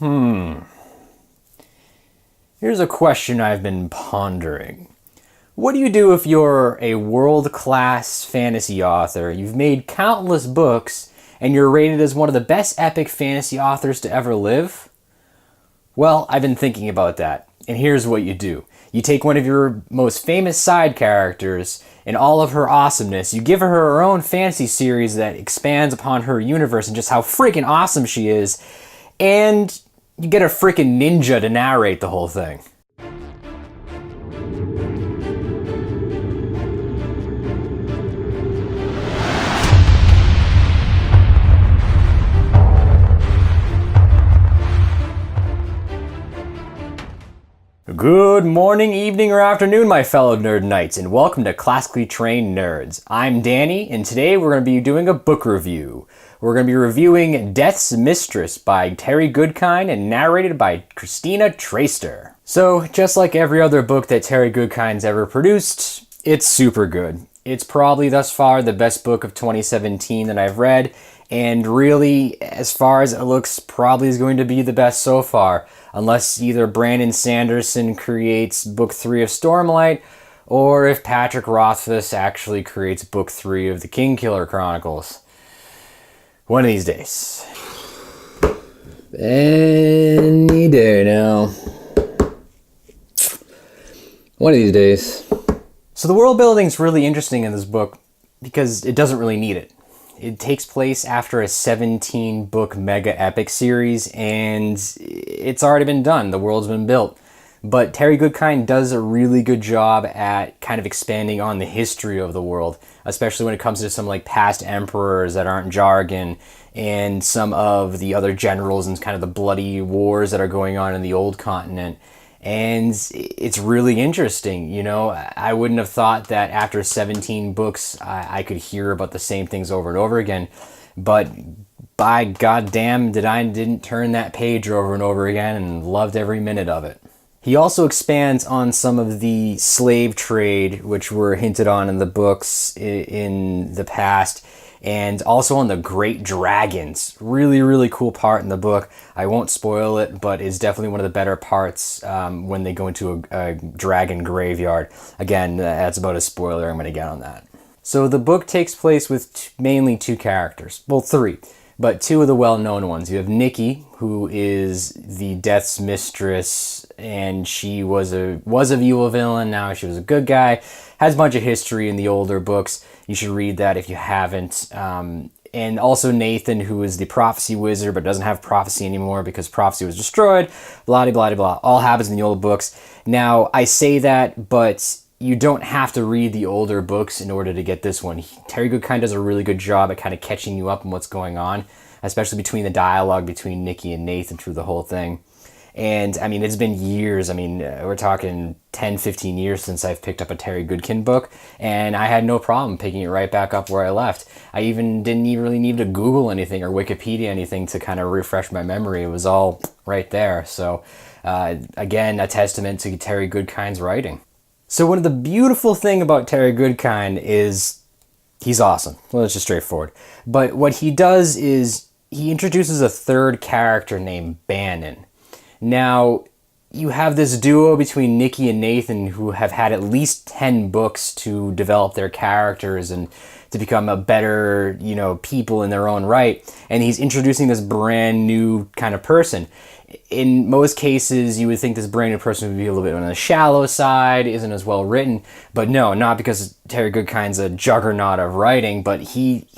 Here's a question I've been pondering. What do you do if you're a world-class fantasy author? You've made countless books, and you're rated as one of the best epic fantasy authors to ever live? Well, I've been thinking about that, and here's what you do. You take one of your most famous side characters, and all of her awesomeness, you give her own fantasy series that expands upon her universe and just how freaking awesome she is, and you get a freaking ninja to narrate the whole thing. Good morning, evening, or afternoon, my fellow Nerdiknights, and welcome to Classically Trained Nerds. I'm Danny, and today we're going to be doing a book review. We're going to be reviewing Death's Mistress by Terry Goodkind and narrated by Christina Traister. So, just like every other book that Terry Goodkind's ever produced, it's super good. It's probably thus far the best book of 2017 that I've read, and really, as far as it looks, probably is going to be the best so far. Unless either Brandon Sanderson creates Book 3 of Stormlight, or if Patrick Rothfuss actually creates Book 3 of the Kingkiller Chronicles. One of these days. Any day now. One of these days. So the world building's really interesting in this book because it doesn't really need it. It takes place after a 17-book mega epic series, and it's already been done. The world's been built. But Terry Goodkind does a really good job at kind of expanding on the history of the world, especially when it comes to some like past emperors that aren't jargon, and some of the other generals and kind of the bloody wars that are going on in the old continent. And it's really interesting, you know. I wouldn't have thought that after 17 books I could hear about the same things over and over again, but by goddamn didn't turn that page over and over again and loved every minute of it. He also expands on some of the slave trade, which were hinted on in the books in the past, and also on the great dragons. Really, really cool part in the book. I won't spoil it, but it's definitely one of the better parts when they go into a dragon graveyard. Again, that's about a spoiler I'm going to get on that. So the book takes place with mainly two characters. Well, three, but two of the well-known ones. You have Nikki, who is the Death's Mistress, and she was a evil villain. Now she was a good guy. Has a bunch of history in the older books. You should read that if you haven't. And also Nathan, who is the prophecy wizard, but doesn't have prophecy anymore because prophecy was destroyed. Blah, blah, blah. All happens in the old books. Now, I say that, but you don't have to read the older books in order to get this one. Terry Goodkind does a really good job at kind of catching you up on what's going on, especially between the dialogue between Nikki and Nathan through the whole thing. And, I mean, it's been years. I mean, we're talking 10, 15 years since I've picked up a Terry Goodkind book, and I had no problem picking it right back up where I left. I even didn't really need to Google anything or Wikipedia anything to kind of refresh my memory. It was all right there. So, again, a testament to Terry Goodkind's writing. So one of the beautiful things about Terry Goodkind is he's awesome. Well, it's just straightforward. But what he does is he introduces a third character named Bannon. Now, you have this duo between Nikki and Nathan who have had at least 10 books to develop their characters and to become a better, people in their own right. And he's introducing this brand new kind of person. In most cases, you would think this brand new person would be a little bit on the shallow side, isn't as well written. But no, not because Terry Goodkind's a juggernaut of writing, but he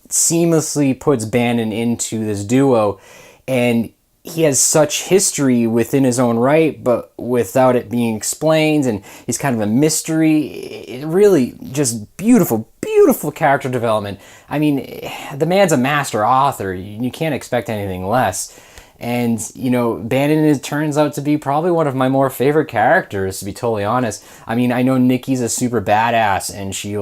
seamlessly puts Bannon into this duo, and he has such history within his own right, but without it being explained, and he's kind of a mystery. It really just beautiful character development. I mean, the man's a master author. You can't expect anything less. And, Bannon turns out to be probably one of my more favorite characters, to be totally honest. I mean, I know Nikki's a super badass, and she,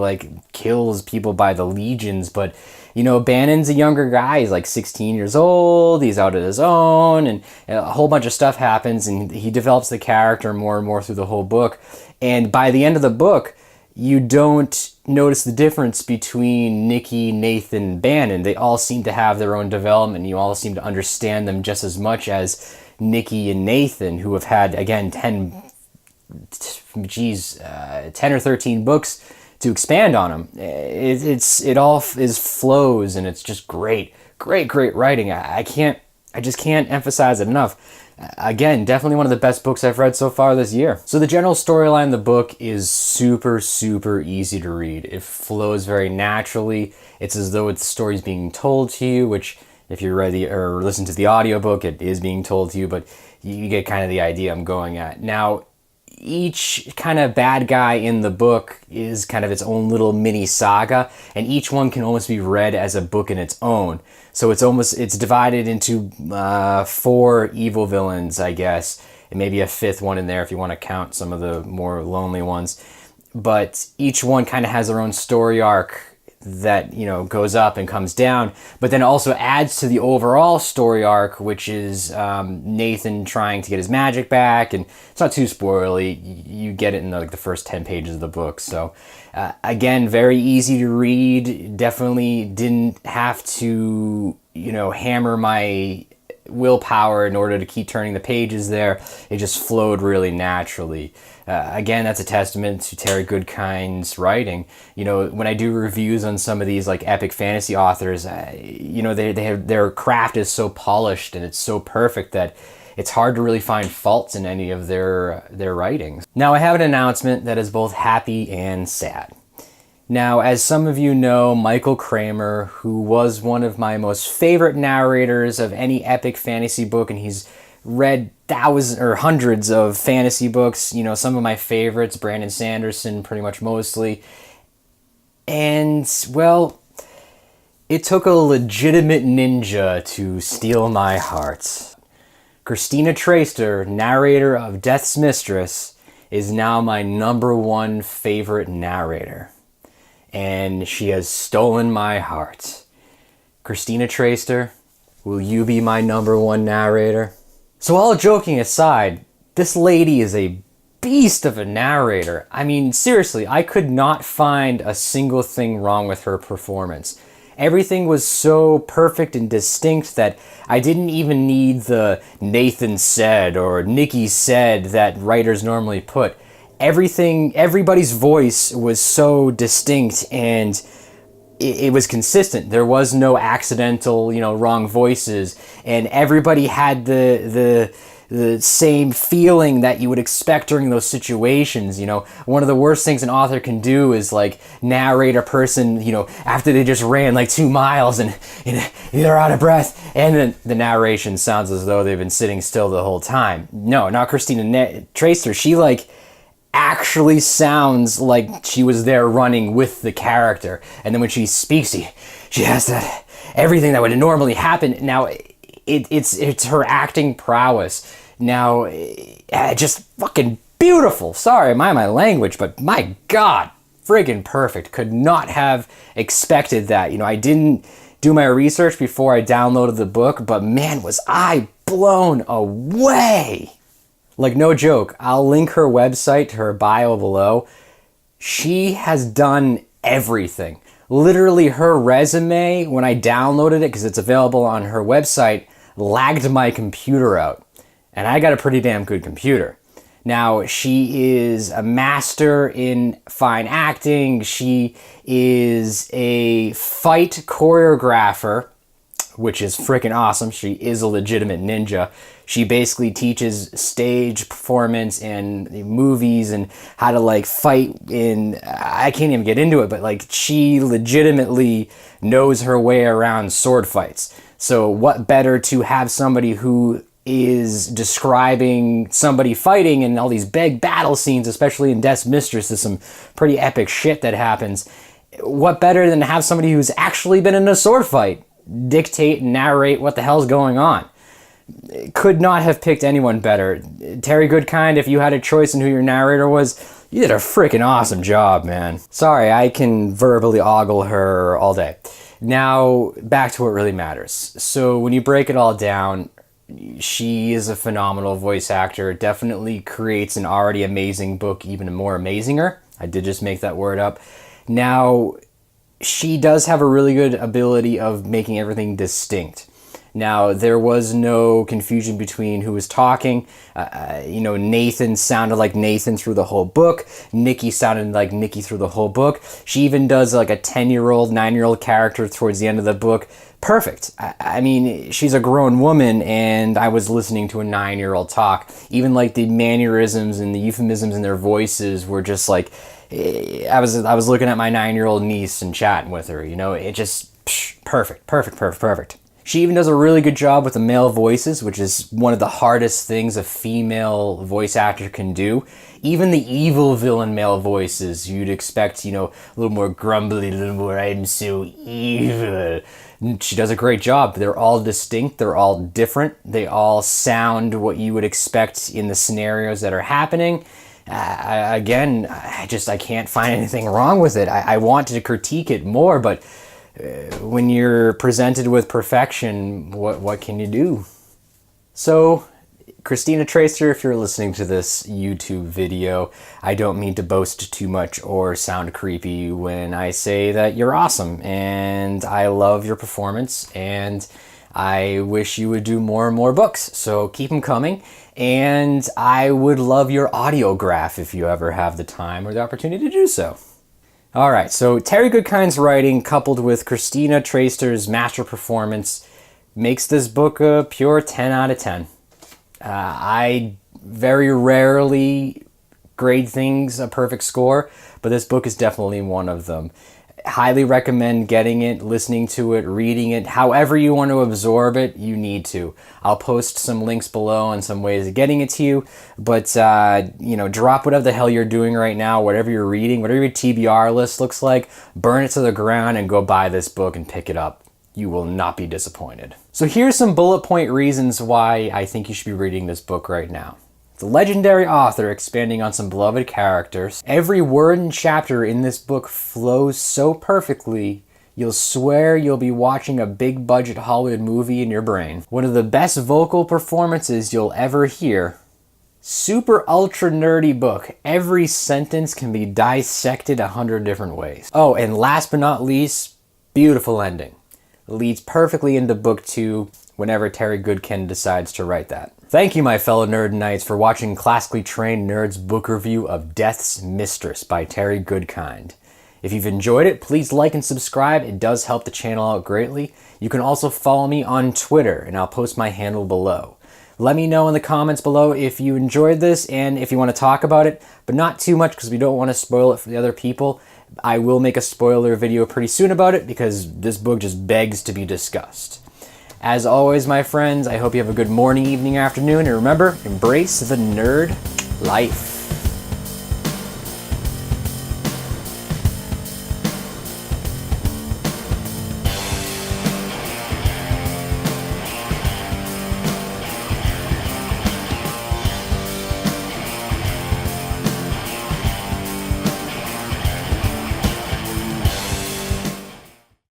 kills people by the legions, but, Bannon's a younger guy. He's, 16 years old, he's out on his own, and a whole bunch of stuff happens, and he develops the character more and more through the whole book. And by the end of the book, you don't notice the difference between Nikki, Nathan, Bannon. They all seem to have their own development. You all seem to understand them just as much as Nikki and Nathan, who have had, again, 10 or 13 books to expand on them. It all flows, and it's just great writing. I just can't emphasize it enough. Again, definitely one of the best books I've read so far this year. So the general storyline of the book is super easy to read. It flows very naturally. It's as though the story's being told to you, which if you read or listen to the audiobook, it is being told to you, but you get kind of the idea I'm going at. Now, each kind of bad guy in the book is kind of its own little mini saga, and each one can almost be read as a book in its own. So it's divided into 4 evil villains, I guess, and maybe a 5th one in there if you want to count some of the more lonely ones. But each one kind of has their own story arc that, goes up and comes down, but then also adds to the overall story arc, which is Nathan trying to get his magic back. And it's not too spoily. You get it in the first 10 pages of the book. So again, very easy to read. Definitely didn't have to, hammer my willpower in order to keep turning the pages there. It just flowed really naturally. Again, that's a testament to Terry Goodkind's writing. When I do reviews on some of these epic fantasy authors, their craft is so polished and it's so perfect that it's hard to really find faults in any of their writings. Now, I have an announcement that is both happy and sad. Now, as some of you know, Michael Kramer, who was one of my most favorite narrators of any epic fantasy book, and he's read thousands or hundreds of fantasy books, some of my favorites, Brandon Sanderson, pretty much mostly. And, well, it took a legitimate ninja to steal my heart. Christina Traister, narrator of Death's Mistress, is now my #1 favorite narrator. And she has stolen my heart. Christina Traister, will you be my #1 narrator? So all joking aside, this lady is a beast of a narrator. I mean, seriously, I could not find a single thing wrong with her performance. Everything was so perfect and distinct that I didn't even need the Nathan said or Nikki said that writers normally put. Everybody's voice was so distinct, and it was consistent. There was no accidental, wrong voices, and everybody had the same feeling that you would expect during those situations. One of the worst things an author can do is narrate a person, after they just ran 2 miles and they're out of breath, and then the narration sounds as though they've been sitting still the whole time. No, not Christina Traister. She actually sounds like she was there running with the character, and then when she speaks, she has that everything that would normally happen. Now it's her acting prowess. Now just fucking beautiful. Sorry, my language, but my god, friggin' perfect. Could not have expected that. I didn't do my research before I downloaded the book, but man, was I blown away. No joke, I'll link her website to her bio below. She has done everything. Literally, her resume, when I downloaded it, because it's available on her website, lagged my computer out. And I got a pretty damn good computer. Now, she is a master in fine acting. She is a fight choreographer, which is freaking awesome. She is a legitimate ninja. She basically teaches stage performance and movies and how to fight in, I can't even get into it, but she legitimately knows her way around sword fights. So what better to have somebody who is describing somebody fighting and all these big battle scenes, especially in Death's Mistress. There's some pretty epic shit that happens. What better than to have somebody who's actually been in a sword fight dictate and narrate what the hell's going on? Could not have picked anyone better. Terry Goodkind, if you had a choice in who your narrator was, you did a freaking awesome job, man. Sorry, I can verbally ogle her all day. Now, back to what really matters. So when you break it all down, she is a phenomenal voice actor. Definitely creates an already amazing book even more amazinger. I did just make that word up. Now, she does have a really good ability of making everything distinct. Now, there was no confusion between who was talking. Nathan sounded like Nathan through the whole book. Nikki sounded like Nikki through the whole book. She even does like a 10-year-old, 9-year-old character towards the end of the book. Perfect. I mean, she's a grown woman, and I was listening to a 9-year-old talk. Even like the mannerisms and the euphemisms in their voices were just like, I was looking at my 9-year-old niece and chatting with her. It just perfect. She even does a really good job with the male voices, which is one of the hardest things a female voice actor can do. Even the evil villain male voices, you'd expect, a little more grumbly, a little more, I'm so evil. She does a great job. They're all distinct. They're all different. They all sound what you would expect in the scenarios that are happening. I can't find anything wrong with it. I want to critique it more, but when you're presented with perfection, what can you do? So, Christina Traister, if you're listening to this YouTube video, I don't mean to boast too much or sound creepy when I say that you're awesome, and I love your performance, and I wish you would do more and more books, so keep them coming, and I would love your audiograph if you ever have the time or the opportunity to do so. Alright, so Terry Goodkind's writing coupled with Christina Traister's master performance makes this book a pure 10 out of 10. I very rarely grade things a perfect score, but this book is definitely one of them. Highly recommend getting it, listening to it, reading it. However you want to absorb it, you need to. I'll post some links below and some ways of getting it to you. But, drop whatever the hell you're doing right now, whatever you're reading, whatever your TBR list looks like, burn it to the ground and go buy this book and pick it up. You will not be disappointed. So here's some bullet point reasons why I think you should be reading this book right now. The legendary author expanding on some beloved characters. Every word and chapter in this book flows so perfectly, you'll swear you'll be watching a big budget Hollywood movie in your brain. One of the best vocal performances you'll ever hear. Super ultra nerdy book. Every sentence can be dissected 100 different ways. Oh, and last but not least, beautiful ending. It leads perfectly into book 2 whenever Terry Goodkind decides to write that. Thank you, my fellow Nerdiknights, for watching Classically Trained Nerd's book review of Death's Mistress by Terry Goodkind. If you've enjoyed it, please like and subscribe. It does help the channel out greatly. You can also follow me on Twitter, and I'll post my handle below. Let me know in the comments below if you enjoyed this and if you want to talk about it, but not too much because we don't want to spoil it for the other people. I will make a spoiler video pretty soon about it because this book just begs to be discussed. As always, my friends, I hope you have a good morning, evening, afternoon, and remember, embrace the nerd life.